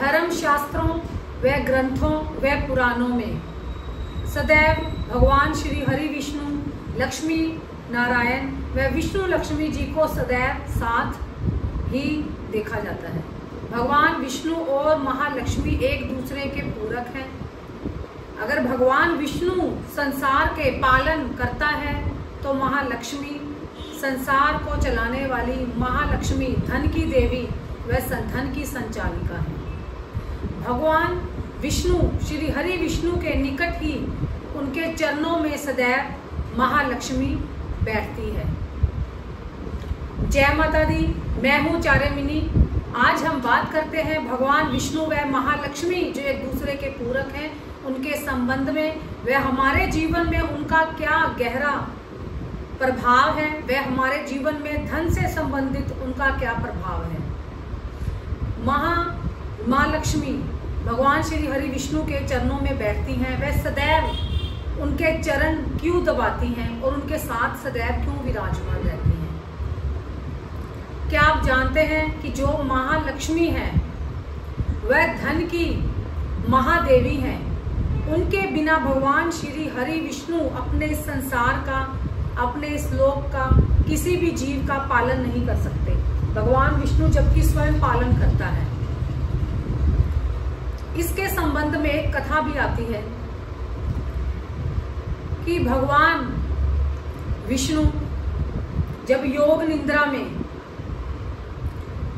धर्म शास्त्रों व ग्रंथों व पुराणों में सदैव भगवान श्री हरि विष्णु लक्ष्मी नारायण व विष्णु लक्ष्मी जी को सदैव साथ ही देखा जाता है। भगवान विष्णु और महालक्ष्मी एक दूसरे के पूरक हैं। अगर भगवान विष्णु संसार के पालन करता है तो महालक्ष्मी संसार को चलाने वाली महालक्ष्मी धन की देवी व धन की संचालिका है। भगवान विष्णु श्री हरि विष्णु के निकट ही उनके चरणों में सदैव महालक्ष्मी बैठती है। जय माता दी, मैं हूँ चार्यमिनी। आज हम बात करते हैं भगवान विष्णु व महालक्ष्मी जो एक दूसरे के पूरक हैं, उनके संबंध में, व हमारे जीवन में उनका क्या गहरा प्रभाव है, व हमारे जीवन में धन से संबंधित उनका क्या प्रभाव है। माँ लक्ष्मी भगवान श्री हरि विष्णु के चरणों में बैठती हैं। वह सदैव उनके चरण क्यों दबाती हैं और उनके साथ सदैव क्यों विराजमान रहती हैं। क्या आप जानते हैं कि जो महालक्ष्मी है वह धन की महादेवी है। उनके बिना भगवान श्री हरि विष्णु अपने संसार का, अपने इस लोक का, किसी भी जीव का पालन नहीं कर सकते। भगवान विष्णु जबकि स्वयं पालन करता है। इसके संबंध में एक कथा भी आती है कि भगवान विष्णु जब योग निद्रा में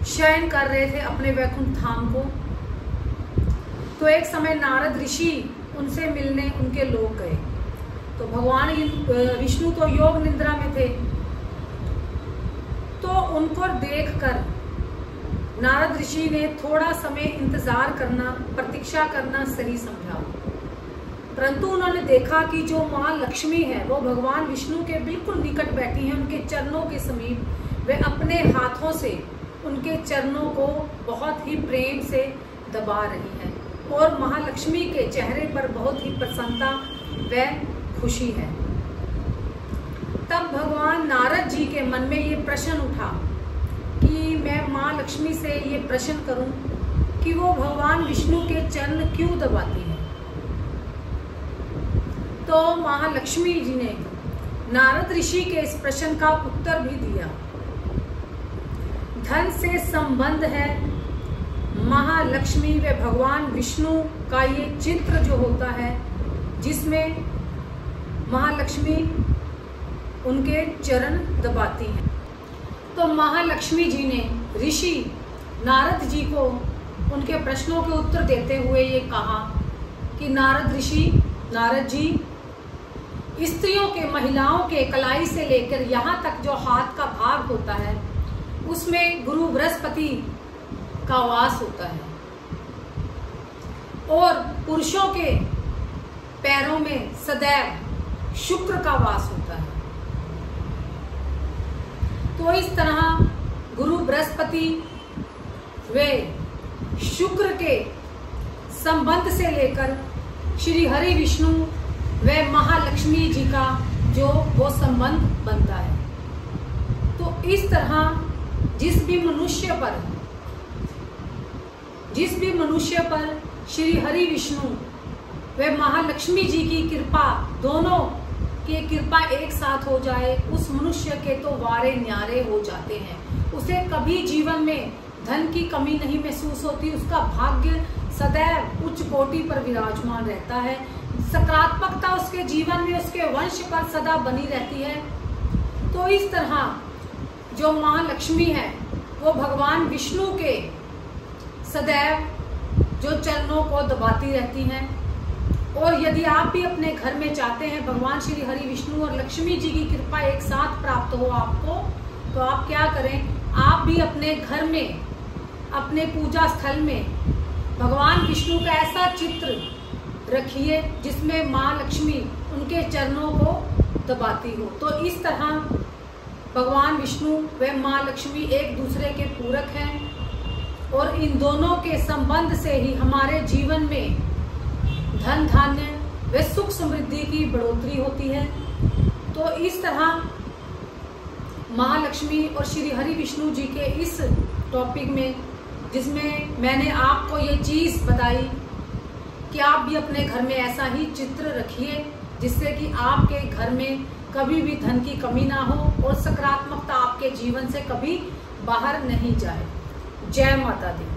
शयन कर रहे थे अपने वैकुंठ धाम को, तो एक समय नारद ऋषि उनसे मिलने उनके लोक गए। तो भगवान विष्णु तो योग निद्रा में थे, तो उनको देखकर नारद ऋषि ने थोड़ा समय इंतजार करना, प्रतीक्षा करना सही समझा। परंतु उन्होंने देखा कि जो माँ लक्ष्मी है वो भगवान विष्णु के बिल्कुल निकट बैठी है, उनके चरणों के समीप। वे अपने हाथों से उनके चरणों को बहुत ही प्रेम से दबा रही है और महालक्ष्मी के चेहरे पर बहुत ही प्रसन्नता व खुशी है। तब भगवान नारद जी के मन में ये प्रश्न उठा कि मैं माँ लक्ष्मी से ये प्रश्न करूं कि वो भगवान विष्णु के चरण क्यों दबाती है। तो महालक्ष्मी जी ने नारद ऋषि के इस प्रश्न का उत्तर भी दिया। धन से संबंध है महालक्ष्मी व भगवान विष्णु का ये चित्र जो होता है, जिसमें महालक्ष्मी उनके चरण दबाती है। तो महालक्ष्मी जी ने ऋषि नारद जी को उनके प्रश्नों के उत्तर देते हुए ये कहा कि नारद जी, स्त्रियों के, महिलाओं के कलाई से लेकर यहाँ तक जो हाथ का भाग होता है उसमें गुरु बृहस्पति का वास होता है और पुरुषों के पैरों में सदैव शुक्र का वास होता है। तो इस तरह गुरु बृहस्पति वे शुक्र के संबंध से लेकर श्री हरि विष्णु व महालक्ष्मी जी का जो वो संबंध बनता है। तो इस तरह जिस भी मनुष्य पर श्री हरि विष्णु व महालक्ष्मी जी की कृपा, दोनों की कृपा एक साथ हो जाए, उस मनुष्य के तो वारे न्यारे हो जाते हैं। उसे कभी जीवन में धन की कमी नहीं महसूस होती। उसका भाग्य सदैव उच्च कोटि पर विराजमान रहता है। सकारात्मकता उसके जीवन में, उसके वंश पर सदा बनी रहती है। तो इस तरह जो माँ लक्ष्मी है वो भगवान विष्णु के सदैव जो चरणों को दबाती रहती हैं। और यदि आप भी अपने घर में चाहते हैं भगवान श्री हरि विष्णु और लक्ष्मी जी की कृपा एक साथ प्राप्त हो आपको, तो आप क्या करें, आप भी अपने घर में, अपने पूजा स्थल में भगवान विष्णु का ऐसा चित्र रखिए जिसमें माँ लक्ष्मी उनके चरणों को दबाती हो। तो इस तरह भगवान विष्णु व माँ लक्ष्मी एक दूसरे के पूरक हैं और इन दोनों के संबंध से ही हमारे जीवन में धन धान्य व सुख समृद्धि की बढ़ोतरी होती है। तो इस तरह महालक्ष्मी और श्री हरि विष्णु जी के इस टॉपिक में जिसमें मैंने आपको ये चीज बताई कि आप भी अपने घर में ऐसा ही चित्र रखिए जिससे कि आपके घर में कभी भी धन की कमी ना हो और सकारात्मकता आपके जीवन से कभी बाहर नहीं जाए। जय माता दी।